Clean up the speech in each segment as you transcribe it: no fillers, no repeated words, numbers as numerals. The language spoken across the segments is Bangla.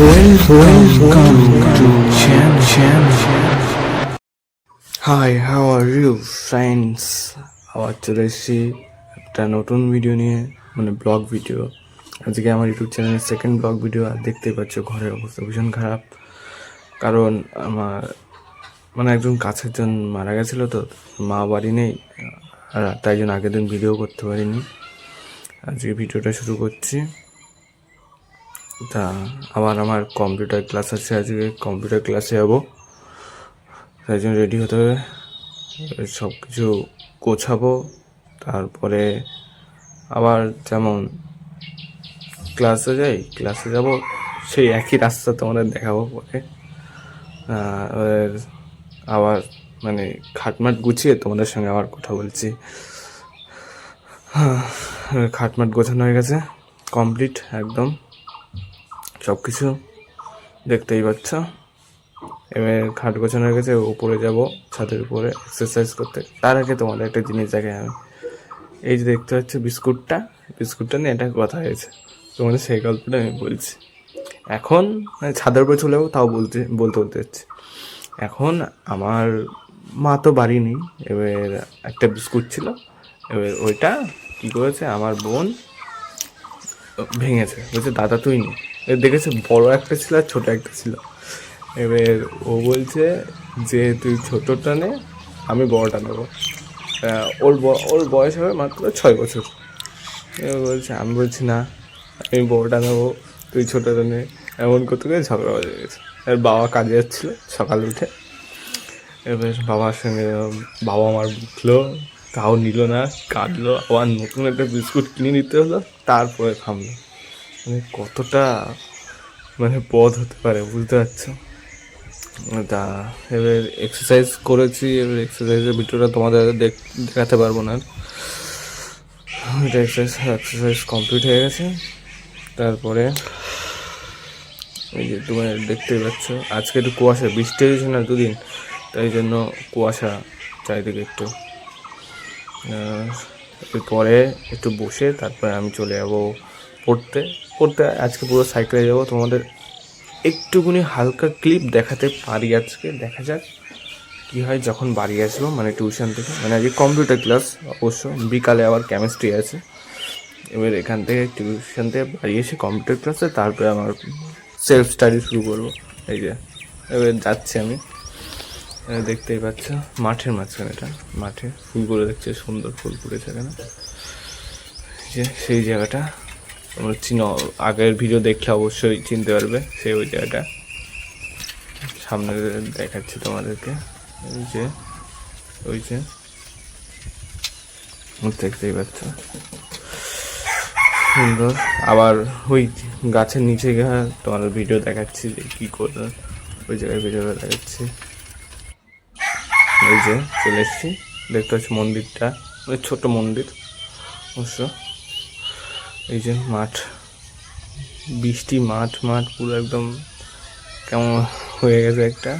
Welcome to channel. Hi, how are you friends? আবার চলে এসেছি একটা নতুন ভিডিও নিয়ে, মানে ব্লগ ভিডিও। আজকে আমার ইউটিউব চ্যানেলের সেকেন্ড ব্লগ ভিডিও। আর দেখতেই পাচ্ছ ঘরের অবস্থা ভীষণ খারাপ, কারণ আমার মানে একজন কাছের জন মারা গেছিলো, তো মা বাড়ি নেই, আর তাই জন্য আগের দিন ভিডিও করতে পারিনি। আজকে ভিডিওটা শুরু করছি। তা আবার আমার কম্পিউটার ক্লাস আছে, আজকে কম্পিউটার ক্লাসে যাবো, তাই জন্য রেডি হতে হবে, সব কিছু গোছাবো। তারপরে আবার যেমন ক্লাসে যাব, সেই একই রাস্তা তোমাদের দেখাবো পরে। আবার মানে খাটমাট গুছিয়ে তোমাদের সঙ্গে আবার কথা বলছি। খাটমাট গোছানো হয়ে গেছে, কমপ্লিট একদম সব কিছু, দেখতেই পাচ্ছ। এবার খাট গোছানো হয়ে গেছে, উপরে যাব ছাদের উপরে এক্সারসাইজ করতে। তার আগে তোমাদের একটা জিনিস দেখাই আমি। এই যে দেখতে পাচ্ছ বিস্কুটটা নিয়ে একটা কথা হয়েছে, তোমাদের সেই গল্পটা আমি বলছি। এখন মানে ছাদের উপরে চলে যাবো, তাও বলতে হচ্ছে। এখন আমার মা তো বাড়ি নেই, এবার একটা বিস্কুট ছিল, এবার ওইটা কী করেছে আমার বোন ভেঙেছে, বলছে দাদা তুই নি। দেখেছে বড় একটা ছিল আর ছোটো একটা ছিল। এবার ও বলছে যে তুই ছোটোটা নে, আমি বড়টা নেবো। ওর বয়স হবে মাত্র 6 বছর। এবার বলছে, আমি বলছি না, আমি বড়টা নেবো, তুই ছোটোটা নে। এমন করতে গিয়ে ঝগড়া হয়ে গেছে। আর বাবা কাজে যাচ্ছিলো সকালে উঠে, এবার বাবার সঙ্গে বাবা আমার বুঝলো, তাও নিল না, কাঁদলো। আবার নতুন একটা বিস্কুট কিনে দিতে হলো, তারপরে থামলো। মানে কতটা মানে পথ হতে পারে বুঝতে পারছো। তা এবার এক্সারসাইজ করেছি, এবার এক্সারসাইজের ভিডিওটা তোমাদের দেখাতে পারবো না। এটা এক্সারসাইজ কমপ্লিট হয়ে গেছে। তারপরে এই যে তোমার দেখতেই পাচ্ছ, আজকে একটু কুয়াশা, বৃষ্টি হয়েছে না দুদিন, তাই জন্য কুয়াশা চারিদিকে একটু। পরে একটু বসে তারপরে আমি চলে যাবো পড়তে। আজকে পুরো সাইকেলে যাবো, তোমাদের একটুখানি হালকা ক্লিপ দেখাতে পারি আজকে, দেখা যাক কী হয় যখন বাড়ি আসবো, মানে টিউশন থেকে। মানে আজকে কম্পিউটার ক্লাস অবশ্য, বিকালে আবার কেমিস্ট্রি আছে। এবার এখান থেকে টিউশন থেকে বাড়ি এসে কম্পিউটার ক্লাসে, তারপরে আমার সেলফ স্টাডি শুরু করবো। এই যে এবার যাচ্ছি আমি, দেখতেই পাচ্ছ মাঠের মাঝখানে, এটা মাঠে ফুলগুলো দেখছে, সুন্দর ফুল ফুটেছে এখানে। যে সেই জায়গাটা তোমরা চিনো, আগের ভিডিও দেখলে অবশ্যই চিনতে পারবে, সেই ওই জায়গাটা সামনে দেখাচ্ছি তোমাদেরকে। ওই যে দেখতেই পাচ্ছ সুন্দর। আবার ওই গাছের নিচে গিয়ে তোমার ভিডিও দেখাচ্ছি যে কী করবে, ওই জায়গায় ভিডিওটা দেখাচ্ছি। এই যে চলে এসছি, দেখতে পাচ্ছি মন্দিরটা, ওই ছোট মন্দির অবশ্য। এই যে মাঠ, বৃষ্টি মাঠ পুরো একদম কেমন হয়ে গেছে একটা,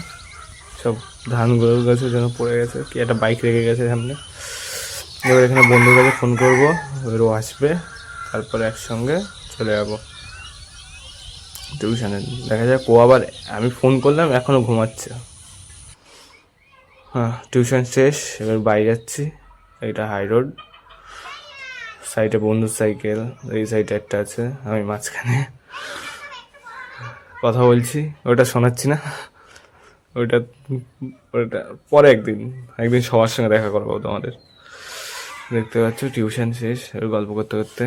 সব ধানগুলো গাছে যেন পড়ে গেছে, কি একটা বাইক রেখে গেছে সামনে। এবার এখানে বন্ধুর কাছে ফোন করবো, এবার ও আসবে, তারপরে একসঙ্গে চলে যাবো টিউশনে। দেখা যাক, ও আবার আমি ফোন করলাম এখনও ঘুমাচ্ছে। হ্যাঁ, টিউশন শেষ, এবার বাড়ি যাচ্ছি। এইটা হাই রোড, সাইডে বন্ধুর সাইকেল, এই সাইডে একটা আছে, আমি মাঝখানে কথা বলছি। ওটা শোনাচ্ছি না, ওটা পরে একদিন সবার সঙ্গে দেখা করবো তোমাদের। দেখতে পাচ্ছ টিউশন শেষ, এবার গল্প করতে করতে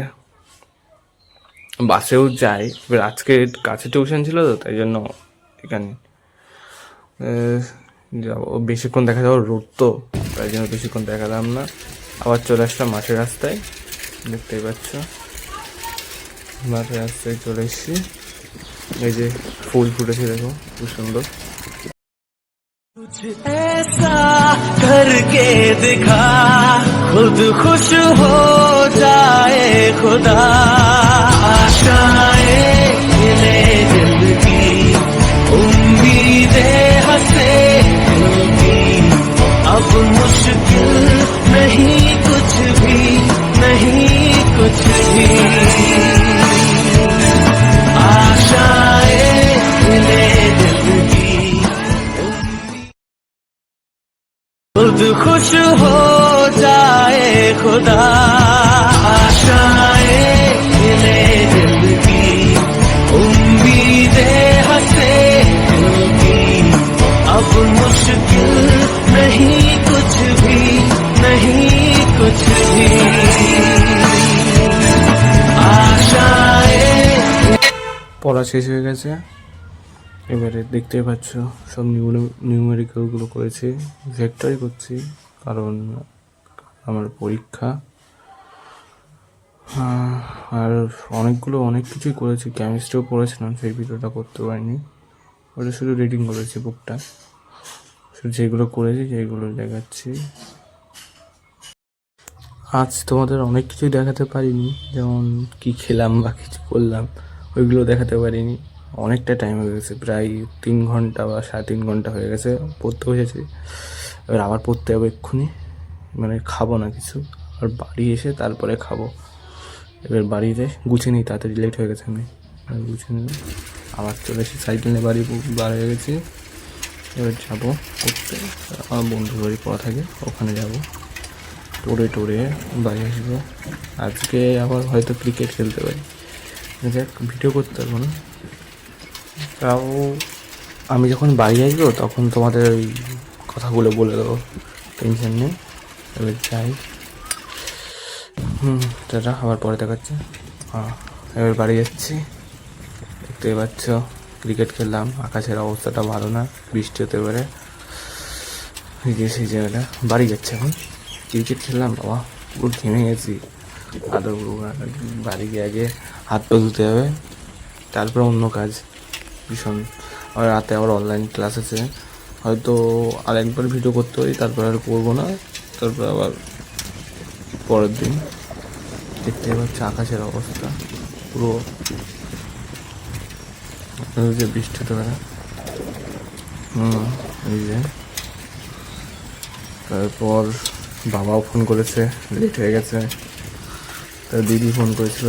বাসেও যাই। এবার আজকে কাছে টিউশন ছিল তো, তাই জন্য এখানে যাবো। বেশিক্ষণ দেখা যাবো, রোড তো, তাই জন্য বেশিক্ষণ দেখালাম না। আবার চলে আসলাম মাঠের রাস্তায়, দেখতেই পাচ্ছ মাঠের রাস্তায় চলে এসেছি। এই যে ফুল ফুটেছে, দেখো খুব সুন্দর। कुछ ऐसा करके दिखा, खुद खुश हो जाए खुदा। आशाएं खिले दिल की, उम्मीदें हंसे दिल की। अब मुश्किल नहीं कुछ भी, नहीं कुछ भी। आशाएं खुद खुश हो जाए खुदा आशाएं खिले दिल की उम्मीदें हंसे दिल की अब मुश्किल नहीं कुछ भी नहीं कुछ भी आशाएं পড়া শেষ হয়ে গেছে। এবারে দেখতে পাচ্ছ সব নিউমেরিক্যালগুলো করেছি, ভেক্টরই করছি কারণ আমার পরীক্ষা। আর অনেক কিছুই করেছি, কেমিস্ট্রিও পড়েছিলাম, সেই ভিডিওটা করতে পারিনি, ওটা শুধু রিডিং করেছি বুকটা, শুধু যেগুলো করেছি সেইগুলো দেখাচ্ছি। আজ তোমাদের অনেক কিছুই দেখাতে পারিনি, যেমন কি খেলাম বা কিছু করলাম ওইগুলো দেখাতে পারিনি। অনেকটা টাইম হয়ে গেছে, প্রায় 3 ঘন্টা বা 3.5 ঘন্টা হয়ে গেছে পড়তে বসেছি। এবার আবার পড়তে হবে এক্ষুনি, মানে খাবো না কিছু, আর বাড়ি এসে তারপরে খাবো। এবার বাড়িতে গুছিয়ে নিই, তাড়াতাড়ি লেট হয়ে গেছে, আমি গুছিয়ে নিই। আবার চলে এসে সাইকেল নিয়ে বার হয়ে গেছি। এবার যাবো পড়তে, আমার বন্ধুর বাড়ি পড়া থাকে, ওখানে যাবো, টোরে বাড়ি আসবো। আজকে আবার হয়তো ক্রিকেট খেলতে পারি, দেখ ভিডিও করতে পারবো না, তাও আমি যখন বাড়ি আসবো তখন তোমাদের ওই কথাগুলো বলে দেবো, টেনশন নেই। এবার যাই, দাদা আবার পরে দেখাচ্ছে। এবার বাড়ি যাচ্ছি, দেখতে পাচ্ছ ক্রিকেট খেললাম, আকাশের অবস্থাটা ভালো না, বৃষ্টি হতে পারে, সেই জায়গাটা বাড়ি যাচ্ছে এখন। ক্রিকেট খেললাম, বাবা পুরো ঘেমে গেছি, আদৌ বাড়ি গিয়ে আগে হাত পা ধুতে হবে, তারপর অন্য কাজ ভীষণ। আর রাতে আবার অনলাইন ক্লাস আছে, হয়তো আরেকবার ভিডিও করতে পারি, তারপর আর করবো না, তারপর আবার পরের দিন। দেখতে পাচ্ছি আকাশের অবস্থা পুরো, যে বৃষ্টি হতে পারে। এই যে তারপর বাবাও ফোন করেছে, লেট হয়ে গেছে, তার দিদি ফোন করেছিল।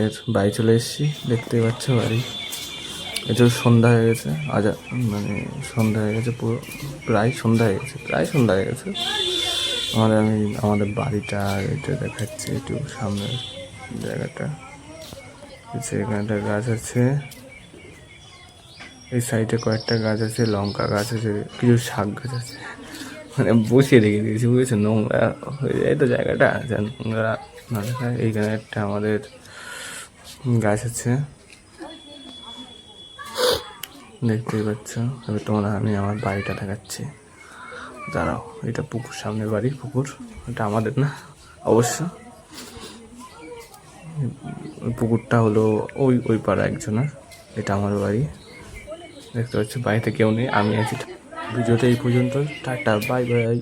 এর বাড়ি চলে এসেছি, দেখতেই পাচ্ছ বাড়ি। এটা সন্ধ্যা হয়ে গেছে, আজ মানে সন্ধ্যা হয়ে গেছে, পুরো প্রায় সন্ধ্যা হয়ে গেছে। আমাদের বাড়িটা এটা দেখাচ্ছে, একটু সামনের জায়গাটা, এখানে একটা গাছ আছে, এই সাইডে কয়েকটা গাছ আছে, লঙ্কা গাছ আছে, কিছু শাক গাছ আছে, মানে বসিয়ে রেখে দিয়েছি, বুঝেছো, নোংরা হয়ে যায় তো জায়গাটা, নোংরা না দেখায়। এইখানে একটা আমাদের গাছ আছে, দেখতেই পাচ্ছ। এবার তোমরা আমি আমার বাড়িটা দেখাচ্ছি, দাঁড়াও। এটা পুকুর, সামনের বাড়ি পুকুর, এটা আমাদের না অবশ্য, পুকুরটা হলো ওই পাড়া একজনের, এটা আমার বাড়ি। দেখতে পাচ্ছ বাড়িতে কেউ নেই, আমি আছি। ভিডিওটা এই পর্যন্ত, টাটা বাই বাই।